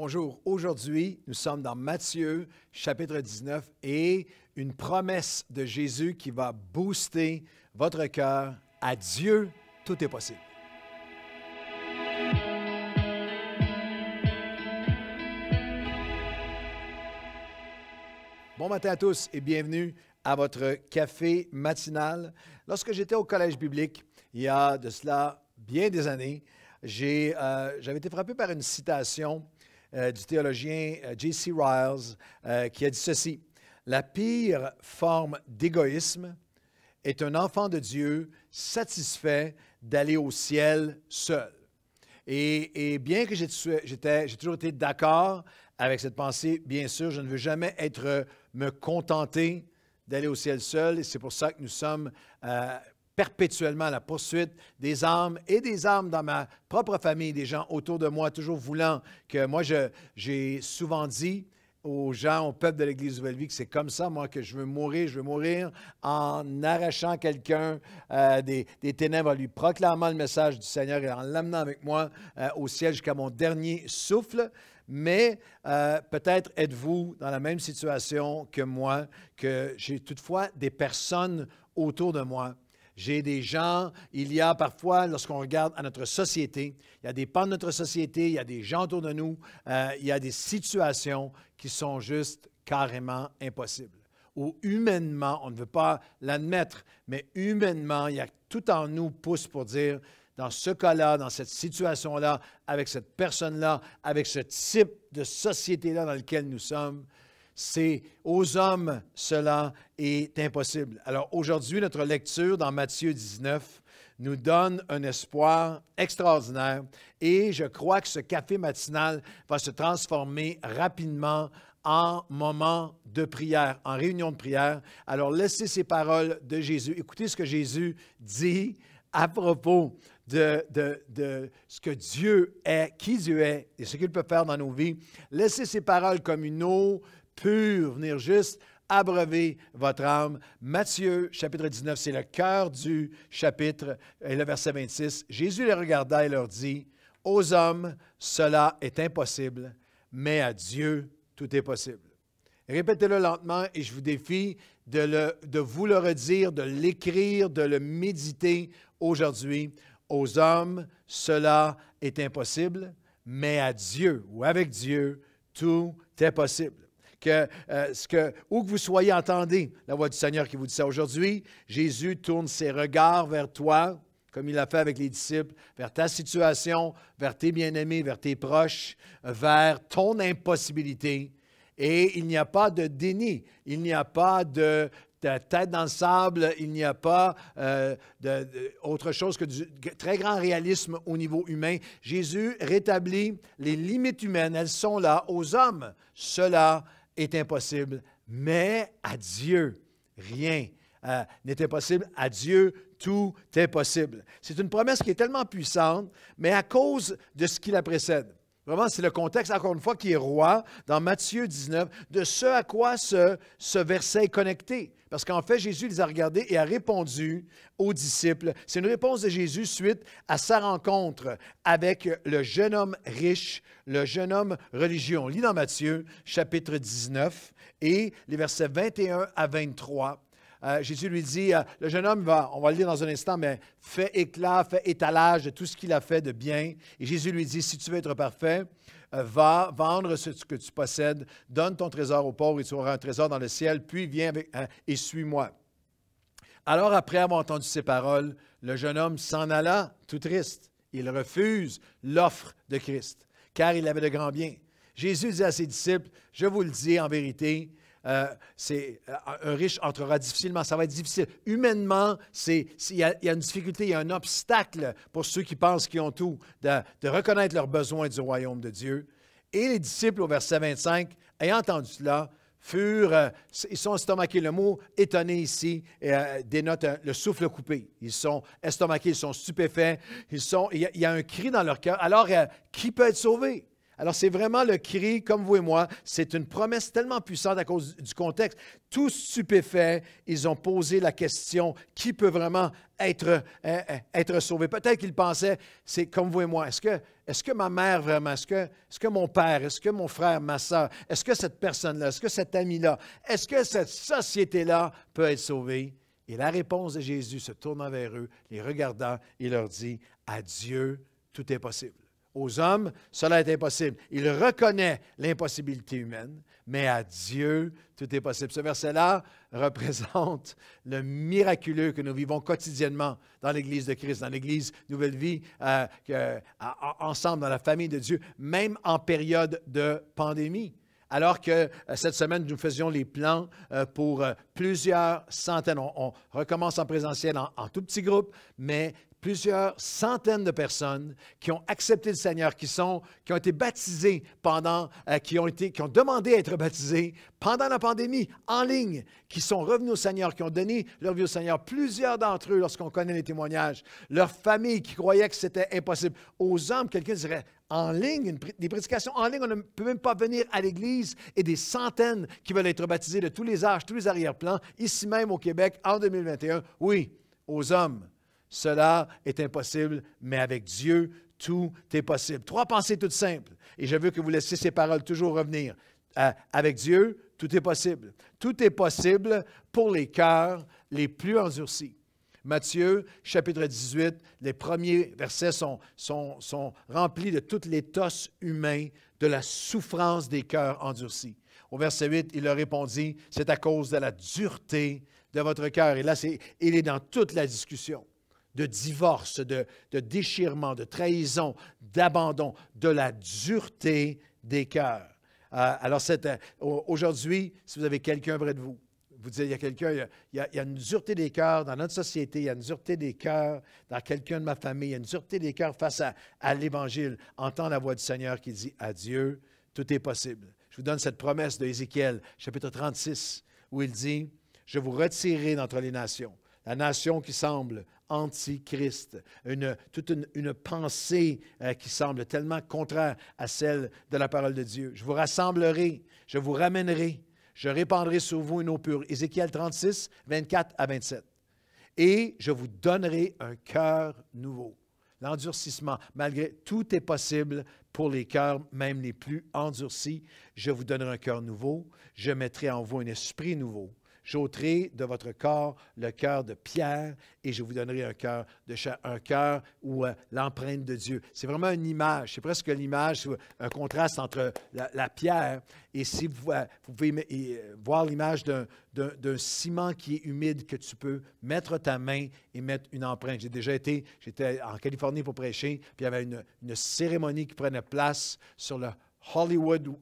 Bonjour, aujourd'hui, nous sommes dans Matthieu, chapitre 19, et une promesse de Jésus qui va booster votre cœur. À Dieu, tout est possible. Bon matin à tous et bienvenue à votre café matinal. Lorsque j'étais au collège biblique, il y a de cela bien des années, j'avais été frappé par une citation du théologien J.C. Ryle qui a dit ceci: « La pire forme d'égoïsme est un enfant de Dieu satisfait d'aller au ciel seul. » Et bien que j'ai toujours été d'accord avec cette pensée, bien sûr, je ne veux jamais me contenter d'aller au ciel seul. Et c'est pour ça que nous sommes perpétuellement à la poursuite des âmes et des âmes dans ma propre famille, des gens autour de moi, toujours voulant que moi, j'ai souvent dit aux gens, au peuple de l'Église Nouvelle-Vie, que c'est comme ça, moi, que je veux mourir en arrachant quelqu'un des ténèbres, en lui proclamant le message du Seigneur et en l'amenant avec moi au ciel jusqu'à mon dernier souffle. Mais peut-être êtes-vous dans la même situation que moi, que j'ai toutefois des personnes autour de moi. J'ai des gens, il y a parfois, lorsqu'on regarde à notre société, il y a des pans de notre société, il y a des gens autour de nous, il y a des situations qui sont juste carrément impossibles. Ou humainement, on ne veut pas l'admettre, mais humainement, il y a tout en nous pousse pour dire, dans ce cas-là, dans cette situation-là, avec cette personne-là, avec ce type de société-là dans lequel nous sommes, c'est aux hommes, cela est impossible. Alors aujourd'hui, notre lecture dans Matthieu 19 nous donne un espoir extraordinaire et je crois que ce café matinal va se transformer rapidement en moment de prière, en réunion de prière. Alors laissez ces paroles de Jésus. Écoutez ce que Jésus dit à propos de ce que Dieu est, qui Dieu est et ce qu'il peut faire dans nos vies. Laissez ces paroles comme une eau pure, venir juste abreuver votre âme. Matthieu, chapitre 19, c'est le cœur du chapitre, et le verset 26. Jésus les regarda et leur dit, « Aux hommes, cela est impossible, mais à Dieu, tout est possible. » Répétez-le lentement et je vous défie de vous le redire, de l'écrire, de le méditer aujourd'hui. Aux hommes, cela est impossible, mais à Dieu ou avec Dieu, tout est possible. Où que vous soyez, entendez la voix du Seigneur qui vous dit ça aujourd'hui. Jésus tourne ses regards vers toi, comme il l'a fait avec les disciples, vers ta situation, vers tes bien-aimés, vers tes proches, vers ton impossibilité. Et il n'y a pas de déni, il n'y a pas de tête dans le sable, il n'y a pas autre chose que du très grand réalisme au niveau humain. Jésus rétablit les limites humaines, elles sont là. Aux hommes, cela est impossible, mais à Dieu, rien n'est impossible. À Dieu, tout est possible. C'est une promesse qui est tellement puissante, mais à cause de ce qui la précède. Vraiment, c'est le contexte, encore une fois, qui est roi dans Matthieu 19, de ce à quoi ce verset est connecté. Parce qu'en fait, Jésus les a regardés et a répondu aux disciples. C'est une réponse de Jésus suite à sa rencontre avec le jeune homme riche, le jeune homme religieux. On lit dans Matthieu, chapitre 19, et les versets 21 à 23. Jésus lui dit, le jeune homme on va le lire dans un instant, mais fait éclat, fait étalage de tout ce qu'il a fait de bien. Et Jésus lui dit, si tu veux être parfait, va vendre ce que tu possèdes, donne ton trésor aux pauvres et tu auras un trésor dans le ciel, puis viens et suis-moi. Alors après avoir entendu ces paroles, le jeune homme s'en alla tout triste. Il refuse l'offre de Christ, car il avait de grands biens. Jésus dit à ses disciples, je vous le dis en vérité, un riche entrera difficilement, ça va être difficile. Humainement, il y a une difficulté, il y a un obstacle pour ceux qui pensent qu'ils ont tout, de reconnaître leurs besoins du royaume de Dieu. Et les disciples, au verset 25, ayant entendu cela, ils sont estomaqués. Le mot « étonné » ici dénote le souffle coupé. Ils sont estomaqués, ils sont stupéfaits, il y a un cri dans leur cœur. Alors, qui peut être sauvé? Alors, c'est vraiment le cri, comme vous et moi. C'est une promesse tellement puissante à cause du contexte. Tous stupéfaits, ils ont posé la question, qui peut vraiment être sauvé? Peut-être qu'ils pensaient, c'est comme vous et moi. Est-ce que ma mère vraiment, est-ce que mon père, est-ce que mon frère, ma soeur, est-ce que cette personne-là, est-ce que cet ami-là, est-ce que cette société-là peut être sauvée? Et la réponse de Jésus se tournant vers eux, les regardant, il leur dit, à Dieu, tout est possible. Aux hommes, cela est impossible. Il reconnaît l'impossibilité humaine, mais à Dieu, tout est possible. Ce verset-là représente le miraculeux que nous vivons quotidiennement dans l'Église de Christ, dans l'Église Nouvelle Vie, ensemble, dans la famille de Dieu, même en période de pandémie. Alors que cette semaine, nous faisions les plans pour plusieurs centaines. On recommence en présentiel en tout petit groupe, mais plusieurs centaines de personnes qui ont accepté le Seigneur, qui ont été baptisées qui ont demandé à être baptisées pendant la pandémie, en ligne, qui sont revenus au Seigneur, qui ont donné leur vie au Seigneur. Plusieurs d'entre eux, lorsqu'on connaît les témoignages, leurs familles qui croyaient que c'était impossible. Aux hommes, quelqu'un dirait, en ligne, des prédications en ligne, on ne peut même pas venir à l'Église, et des centaines qui veulent être baptisés de tous les âges, tous les arrière-plans, ici même au Québec, en 2021. Oui, aux hommes. Cela est impossible, mais avec Dieu, tout est possible. 3 pensées toutes simples, et je veux que vous laissiez ces paroles toujours revenir. Avec Dieu, tout est possible. Tout est possible pour les cœurs les plus endurcis. Matthieu, chapitre 18, les premiers versets sont remplis de tout l'éthos humain, de la souffrance des cœurs endurcis. Au verset 8, il leur répondit, « C'est à cause de la dureté de votre cœur. » Et là, il est dans toute la discussion de divorce, de déchirement, de trahison, d'abandon, de la dureté des cœurs. Alors, aujourd'hui, si vous avez quelqu'un près de vous, vous dites, il y a quelqu'un, il y a une dureté des cœurs dans notre société, il y a une dureté des cœurs dans quelqu'un de ma famille, il y a une dureté des cœurs face à l'Évangile. Entends la voix du Seigneur qui dit, à Dieu, tout est possible. Je vous donne cette promesse de Ézéchiel, chapitre 36, où il dit, je vous retirerai d'entre les nations. La nation qui semble antichrist, toute une pensée qui semble tellement contraire à celle de la parole de Dieu. Je vous rassemblerai, je vous ramènerai, je répandrai sur vous une eau pure. Ézéchiel 36, 24 à 27. Et je vous donnerai un cœur nouveau. L'endurcissement, malgré tout est possible pour les cœurs, même les plus endurcis. Je vous donnerai un cœur nouveau, je mettrai en vous un esprit nouveau. J'ôterai de votre corps le cœur de pierre et je vous donnerai un cœur de chair, un cœur où l'empreinte de Dieu. C'est vraiment une image, c'est presque l'image, un contraste entre la pierre et si vous pouvez voir l'image d'un ciment qui est humide que tu peux mettre ta main et mettre une empreinte. J'étais en Californie pour prêcher, puis il y avait une cérémonie qui prenait place sur le Hollywood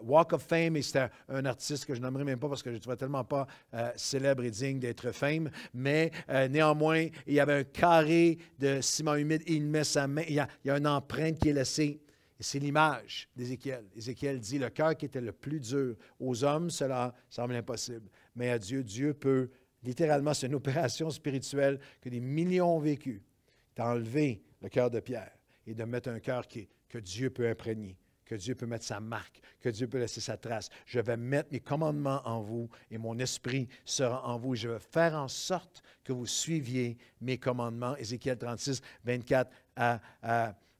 Walk of Fame, et c'était un artiste que je nommerai même pas parce que je ne trouvais tellement pas célèbre et digne d'être fame, mais néanmoins, il y avait un carré de ciment humide et il met sa main, il y a une empreinte qui est laissée. Et c'est l'image d'Ézéchiel. Ézéchiel dit, le cœur qui était le plus dur aux hommes, cela semble impossible. Mais à Dieu, Dieu peut, littéralement, c'est une opération spirituelle que des millions ont vécu, d'enlever le cœur de pierre et de mettre un cœur que Dieu peut imprégner, que Dieu peut mettre sa marque, que Dieu peut laisser sa trace. Je vais mettre mes commandements en vous et mon esprit sera en vous. Et je vais faire en sorte que vous suiviez mes commandements. Ézéchiel 36, 24 à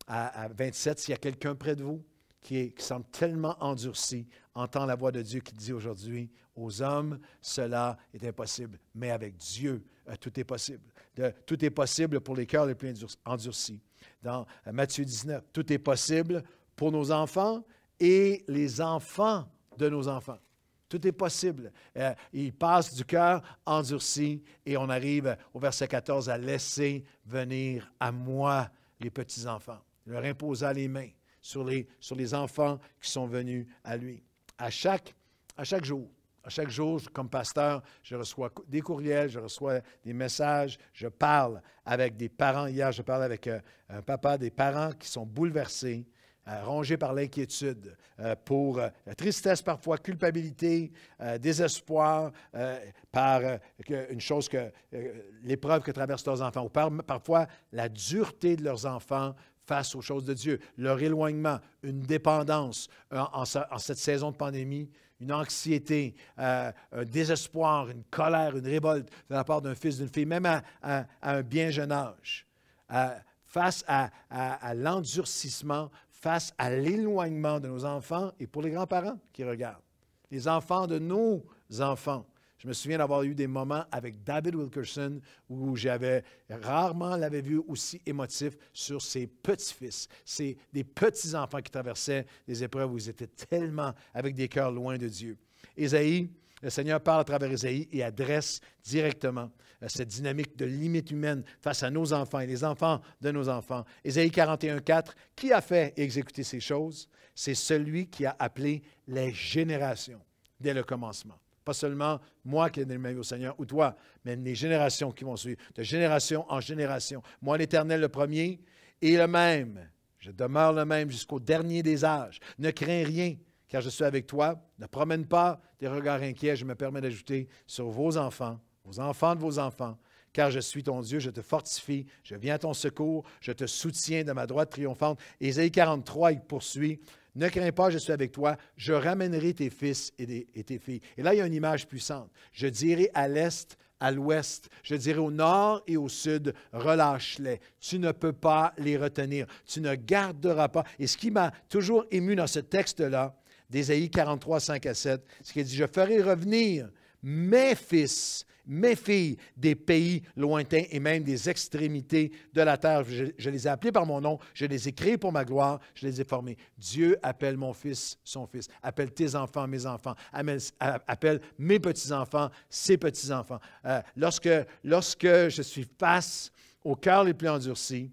27. S'il y a quelqu'un près de vous qui semble tellement endurci, entend la voix de Dieu qui dit aujourd'hui, aux hommes, cela est impossible, mais avec Dieu, tout est possible. Tout est possible pour les cœurs les plus endurcis. Dans Matthieu 19, tout est possible pour nos enfants et les enfants de nos enfants. Tout est possible. Il passe du cœur endurci et on arrive au verset 14 à laisser venir à moi les petits-enfants. Il leur imposa les mains sur les enfants qui sont venus à lui. À chaque jour, comme pasteur, je reçois des courriels, je reçois des messages, je parle avec des parents. Hier, je parlais avec un papa, des parents qui sont bouleversés, rongés par l'inquiétude, pour tristesse parfois, culpabilité, désespoir, par une chose l'épreuve que traversent leurs enfants, ou parfois la dureté de leurs enfants face aux choses de Dieu, leur éloignement, une dépendance en cette saison de pandémie, une anxiété, un désespoir, une colère, une révolte de la part d'un fils, d'une fille, même à un bien jeune âge, face à l'endurcissement, face à l'éloignement de nos enfants et pour les grands-parents qui regardent, les enfants de nos enfants. Je me souviens d'avoir eu des moments avec David Wilkerson où j'avais rarement l'avais vu aussi émotif sur ses petits-fils. C'est des petits-enfants qui traversaient des épreuves où ils étaient tellement avec des cœurs loin de Dieu. Ésaïe, le Seigneur parle à travers Ésaïe et adresse directement cette dynamique de limite humaine face à nos enfants et les enfants de nos enfants. Ésaïe 41:4, qui a fait et exécuté ces choses? C'est celui qui a appelé les générations dès le commencement. Pas seulement moi qui ai donné ma vie au Seigneur ou toi, mais les générations qui vont suivre, de génération en génération. Moi, l'Éternel, le premier, et le même. Je demeure le même jusqu'au dernier des âges. Ne crains rien, car je suis avec toi. Ne promène pas des regards inquiets. Je me permets d'ajouter sur vos enfants de vos enfants, car je suis ton Dieu, je te fortifie, je viens à ton secours, je te soutiens de ma droite triomphante. Ésaïe 43, il poursuit. Ne crains pas, je suis avec toi, je ramènerai tes fils et tes filles. Et là, il y a une image puissante. Je dirai à l'est, à l'ouest, je dirai au nord et au sud, relâche-les. Tu ne peux pas les retenir. Tu ne garderas pas. Et ce qui m'a toujours ému dans ce texte-là, d'Ésaïe 43, 5 à 7, c'est qu'il dit, je ferai revenir mes fils, mes filles des pays lointains et même des extrémités de la terre. Je les ai appelés par mon nom, je les ai créés pour ma gloire, je les ai formés. Dieu appelle mon fils son fils, appelle tes enfants mes enfants, appelle mes petits-enfants ses petits-enfants. Lorsque je suis face au cœur les plus endurcis,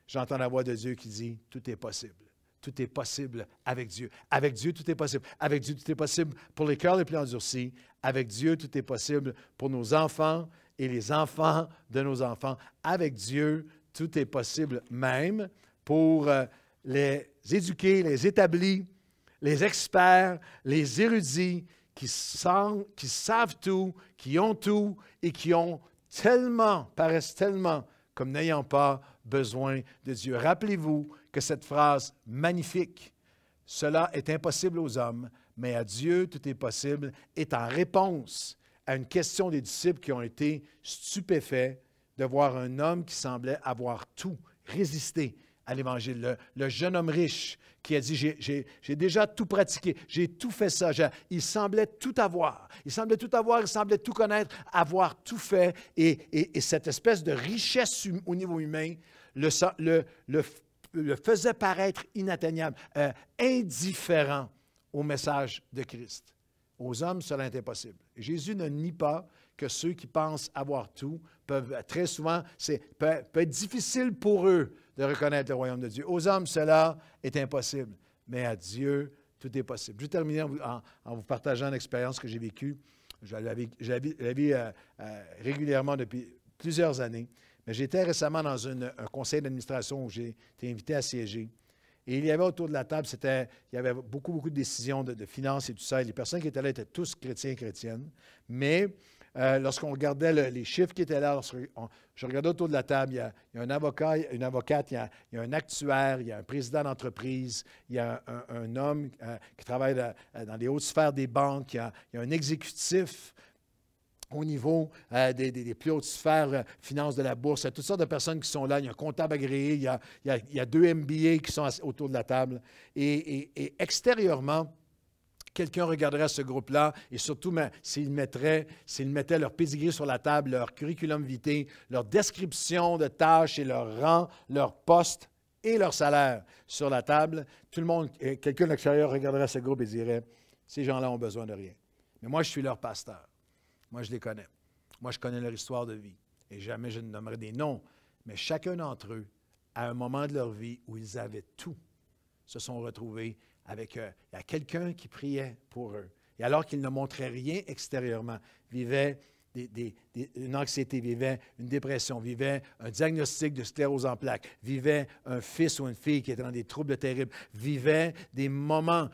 j'entends la voix de Dieu qui dit « Tout est possible ». Tout est possible avec Dieu. Avec Dieu, tout est possible. Avec Dieu, tout est possible pour les cœurs les plus endurcis. Avec Dieu, tout est possible pour nos enfants et les enfants de nos enfants. Avec Dieu, tout est possible même pour les éduqués, les établis, les experts, les érudits qui savent tout, qui ont tout et qui paraissent tellement comme n'ayant pas besoin de Dieu. Rappelez-vous que cette phrase magnifique, « Cela est impossible aux hommes, mais à Dieu tout est possible », est en réponse à une question des disciples qui ont été stupéfaits de voir un homme qui semblait avoir tout résisté à l'Évangile. Le jeune homme riche qui a dit, j'ai déjà tout pratiqué, j'ai tout fait ça. Il semblait tout avoir. Il semblait tout connaître, avoir tout fait. Et cette espèce de richesse au niveau humain le faisait paraître inatteignable, indifférent au message de Christ. Aux hommes, cela est impossible. Jésus ne nie pas que ceux qui pensent avoir tout peuvent très souvent, peut être difficile pour eux de reconnaître le royaume de Dieu. Aux hommes, cela est impossible, mais à Dieu, tout est possible. Je vais terminer en vous partageant l'expérience que j'ai vécue. Je la vis régulièrement depuis plusieurs années. Mais j'étais récemment dans un conseil d'administration où j'ai été invité à siéger. Et il y avait autour de la table, il y avait beaucoup de décisions de finances et tout ça. Et les personnes qui étaient là étaient tous chrétiens et chrétiennes. Mais lorsqu'on regardait les chiffres qui étaient là, je regardais autour de la table, il y a un avocat, une avocate, il y a un actuaire, il y a un président d'entreprise, il y a un homme qui travaille dans les hautes sphères des banques, il y a un exécutif au niveau des plus hautes sphères finances de la bourse. Il y a toutes sortes de personnes qui sont là. Il y a un comptable agréé, il y a 2 MBA qui sont autour de la table. Et extérieurement, quelqu'un regarderait ce groupe-là et surtout s'ils mettaient leur pedigree sur la table, leur curriculum vitae, leur description de tâches et leur rang, leur poste et leur salaire sur la table, quelqu'un de l'extérieur regarderait ce groupe et dirait « Ces gens-là ont besoin de rien. Mais moi, je suis leur pasteur. Moi, je les connais. Moi, je connais leur histoire de vie. Et jamais je ne nommerai des noms. Mais chacun d'entre eux, à un moment de leur vie où ils avaient tout, se sont retrouvés avec quelqu'un qui priait pour eux. Et alors qu'ils ne montraient rien extérieurement, vivaient une anxiété, vivaient une dépression, vivaient un diagnostic de sclérose en plaques, vivaient un fils ou une fille qui était dans des troubles terribles, vivaient des moments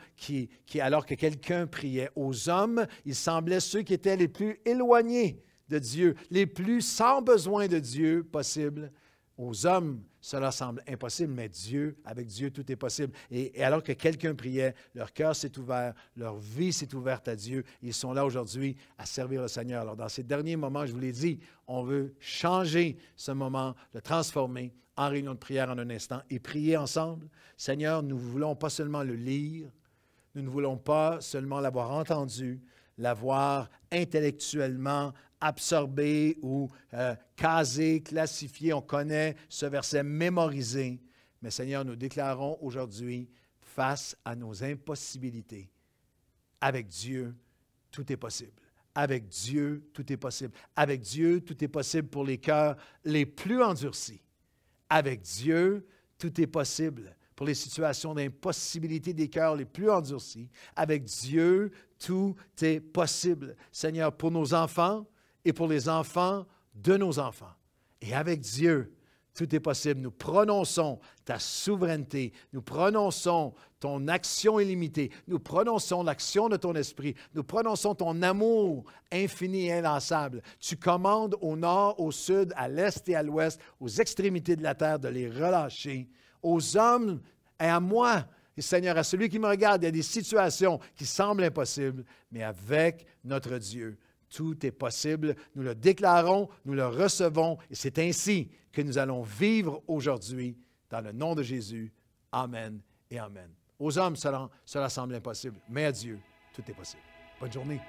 alors que quelqu'un priait. Aux hommes, ils semblaient ceux qui étaient les plus éloignés de Dieu, les plus sans besoin de Dieu possible, Aux hommes, cela semble impossible, mais Dieu, avec Dieu, tout est possible. Et alors que quelqu'un priait, leur cœur s'est ouvert, leur vie s'est ouverte à Dieu. Ils sont là aujourd'hui à servir le Seigneur. Alors, dans ces derniers moments, je vous l'ai dit, on veut changer ce moment, le transformer en réunion de prière en un instant et prier ensemble. Seigneur, nous ne voulons pas seulement le lire, nous ne voulons pas seulement l'avoir entendu, l'avoir intellectuellement absorbé ou casé, classifié. On connaît ce verset mémorisé. Mais Seigneur, nous déclarons aujourd'hui, face à nos impossibilités, avec Dieu, tout est possible. Avec Dieu, tout est possible. Avec Dieu, tout est possible pour les cœurs les plus endurcis. Avec Dieu, tout est possible pour les situations d'impossibilité des cœurs les plus endurcis. Avec Dieu, tout est possible. Seigneur, pour nos enfants et pour les enfants de nos enfants. Et avec Dieu, tout est possible. Nous prononçons ta souveraineté. Nous prononçons ton action illimitée. Nous prononçons l'action de ton esprit. Nous prononçons ton amour infini et inlassable. Tu commandes au nord, au sud, à l'est et à l'ouest, aux extrémités de la terre, de les relâcher. Aux hommes et à moi, et Seigneur, à celui qui me regarde, il y a des situations qui semblent impossibles, mais avec notre Dieu, tout est possible. Nous le déclarons, nous le recevons, et c'est ainsi que nous allons vivre aujourd'hui, dans le nom de Jésus. Amen et Amen. Aux hommes, cela semble impossible, mais à Dieu, tout est possible. Bonne journée.